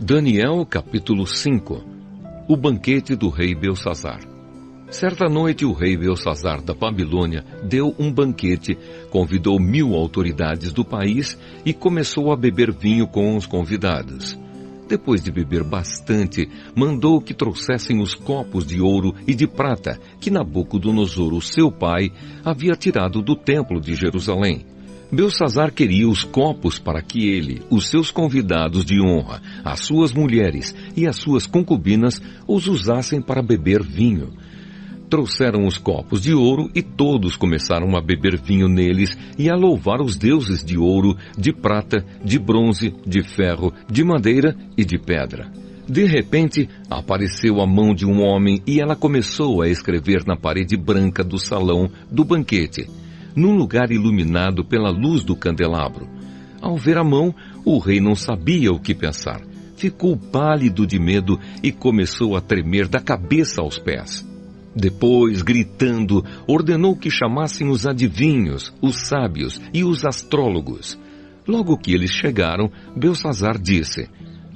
Daniel capítulo 5. O banquete do rei Belsazar. Certa noite o rei Belsazar da Babilônia deu um banquete, convidou 1000 autoridades do país e começou a beber vinho com os convidados. Depois de beber bastante, mandou que trouxessem os copos de ouro e de prata que Nabucodonosor, o seu pai, havia tirado do templo de Jerusalém. Belsazar queria os copos para que ele, os seus convidados de honra, as suas mulheres e as suas concubinas os usassem para beber vinho. Trouxeram os copos de ouro e todos começaram a beber vinho neles e a louvar os deuses de ouro, de prata, de bronze, de ferro, de madeira e de pedra. De repente, apareceu a mão de um homem e ela começou a escrever na parede branca do salão do banquete, num lugar iluminado pela luz do candelabro. Ao ver a mão, o rei não sabia o que pensar. Ficou pálido de medo e começou a tremer da cabeça aos pés. Depois, gritando, ordenou que chamassem os adivinhos, os sábios e os astrólogos. Logo que eles chegaram, Belsazar disse: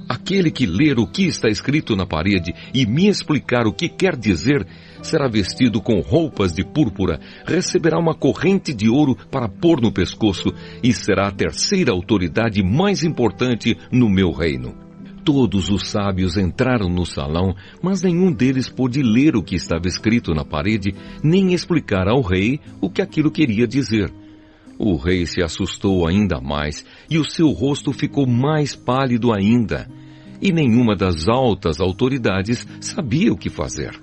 aquele que ler o que está escrito na parede e me explicar o que quer dizer, será vestido com roupas de púrpura, receberá uma corrente de ouro para pôr no pescoço e será a terceira autoridade mais importante no meu reino. Todos os sábios entraram no salão, mas nenhum deles pôde ler o que estava escrito na parede, nem explicar ao rei o que aquilo queria dizer. O rei se assustou ainda mais e o seu rosto ficou mais pálido ainda. E nenhuma das altas autoridades sabia o que fazer.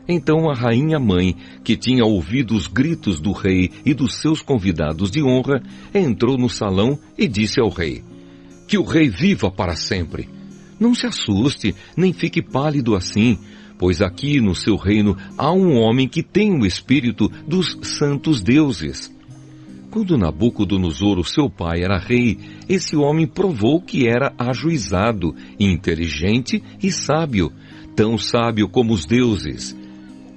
Então a rainha-mãe, que tinha ouvido os gritos do rei e dos seus convidados de honra, entrou no salão e disse ao rei: que o rei viva para sempre. Não se assuste, nem fique pálido assim, pois aqui no seu reino há um homem que tem o espírito dos santos deuses. Quando Nabucodonosor, o seu pai, era rei, esse homem provou que era ajuizado, inteligente e sábio, tão sábio como os deuses.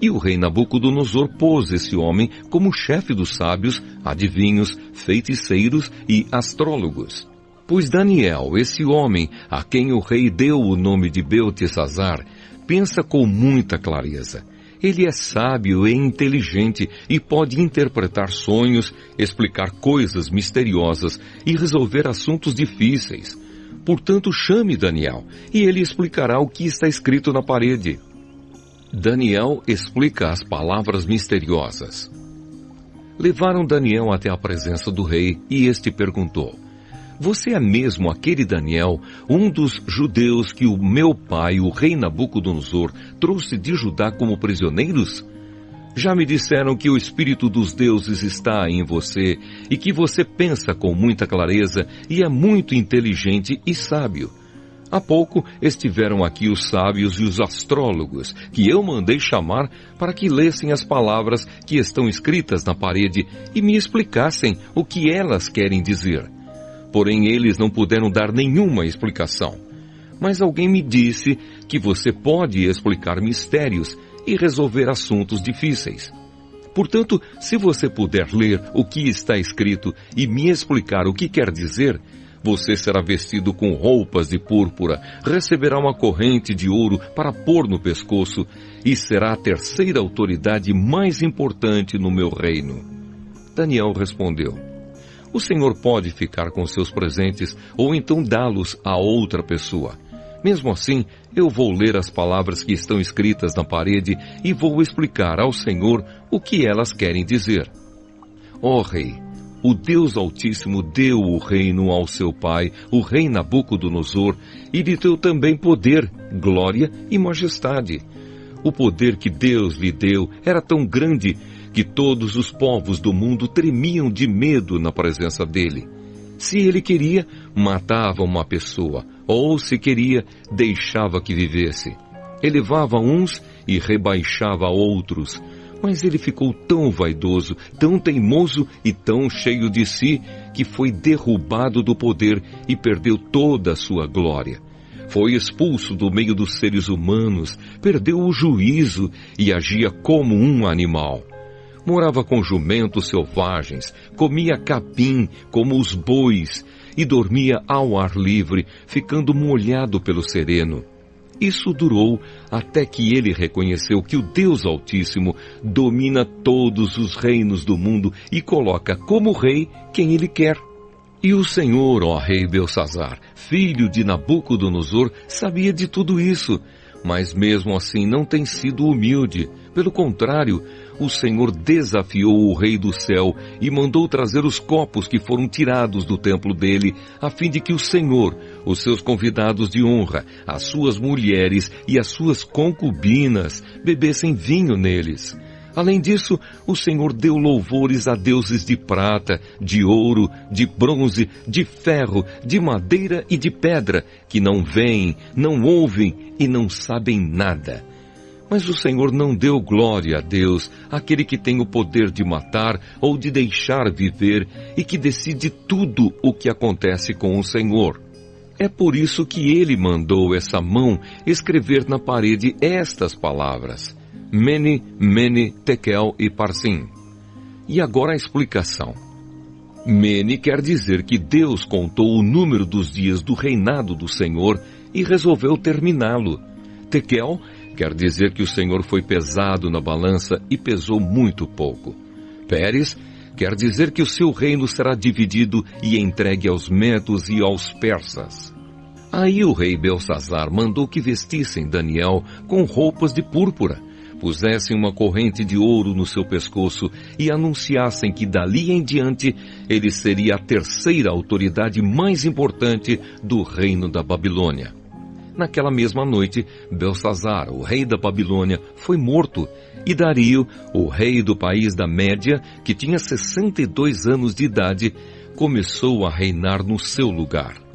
E o rei Nabucodonosor pôs esse homem como chefe dos sábios, adivinhos, feiticeiros e astrólogos. Pois Daniel, esse homem, a quem o rei deu o nome de Beltesazar, pensa com muita clareza. Ele é sábio e inteligente e pode interpretar sonhos, explicar coisas misteriosas e resolver assuntos difíceis. Portanto, chame Daniel e ele explicará o que está escrito na parede. Daniel explica as palavras misteriosas. Levaram Daniel até a presença do rei e este perguntou: você é mesmo aquele Daniel, um dos judeus que o meu pai, o rei Nabucodonosor, trouxe de Judá como prisioneiros? Já me disseram que o espírito dos deuses está em você e que você pensa com muita clareza e é muito inteligente e sábio. Há pouco estiveram aqui os sábios e os astrólogos, que eu mandei chamar para que lessem as palavras que estão escritas na parede e me explicassem o que elas querem dizer. Porém, eles não puderam dar nenhuma explicação. Mas alguém me disse que você pode explicar mistérios e resolver assuntos difíceis. Portanto, se você puder ler o que está escrito e me explicar o que quer dizer, você será vestido com roupas de púrpura, receberá uma corrente de ouro para pôr no pescoço e será a terceira autoridade mais importante no meu reino. Daniel respondeu: o Senhor pode ficar com seus presentes ou então dá-los a outra pessoa. Mesmo assim, eu vou ler as palavras que estão escritas na parede e vou explicar ao Senhor o que elas querem dizer. Ó Rei, o Deus Altíssimo deu o reino ao seu pai, o rei Nabucodonosor, e lhe deu também poder, glória e majestade. O poder que Deus lhe deu era tão grande que todos os povos do mundo tremiam de medo na presença dele. Se ele queria, matava uma pessoa, ou se queria, deixava que vivesse. Elevava uns e rebaixava outros. Mas ele ficou tão vaidoso, tão teimoso e tão cheio de si, que foi derrubado do poder e perdeu toda a sua glória. Foi expulso do meio dos seres humanos, perdeu o juízo e agia como um animal. Morava com jumentos selvagens, comia capim como os bois e dormia ao ar livre, ficando molhado pelo sereno. Isso durou até que ele reconheceu que o Deus Altíssimo domina todos os reinos do mundo e coloca como rei quem ele quer. E o Senhor, ó rei Belsazzar, filho de Nabucodonosor, sabia de tudo isso, mas mesmo assim não tem sido humilde. Pelo contrário, o Senhor desafiou o rei do céu e mandou trazer os copos que foram tirados do templo dele, a fim de que o Senhor, os seus convidados de honra, as suas mulheres e as suas concubinas bebessem vinho neles. Além disso, o Senhor deu louvores a deuses de prata, de ouro, de bronze, de ferro, de madeira e de pedra, que não veem, não ouvem e não sabem nada. Mas o Senhor não deu glória a Deus, aquele que tem o poder de matar ou de deixar viver e que decide tudo o que acontece com o Senhor. É por isso que ele mandou essa mão escrever na parede estas palavras: Mene, Mene, Tekel e Parsim. E agora a explicação. Mene quer dizer que Deus contou o número dos dias do reinado do Senhor e resolveu terminá-lo. Tekel quer dizer que o Senhor foi pesado na balança e pesou muito pouco. Pérez quer dizer que o seu reino será dividido e entregue aos medos e aos persas. Aí o rei Belsazzar mandou que vestissem Daniel com roupas de púrpura, pusessem uma corrente de ouro no seu pescoço e anunciassem que dali em diante ele seria a terceira autoridade mais importante do reino da Babilônia. Naquela mesma noite, Belsazzar, o rei da Babilônia, foi morto, e Dario, o rei do país da Média, que tinha 62 anos de idade, começou a reinar no seu lugar.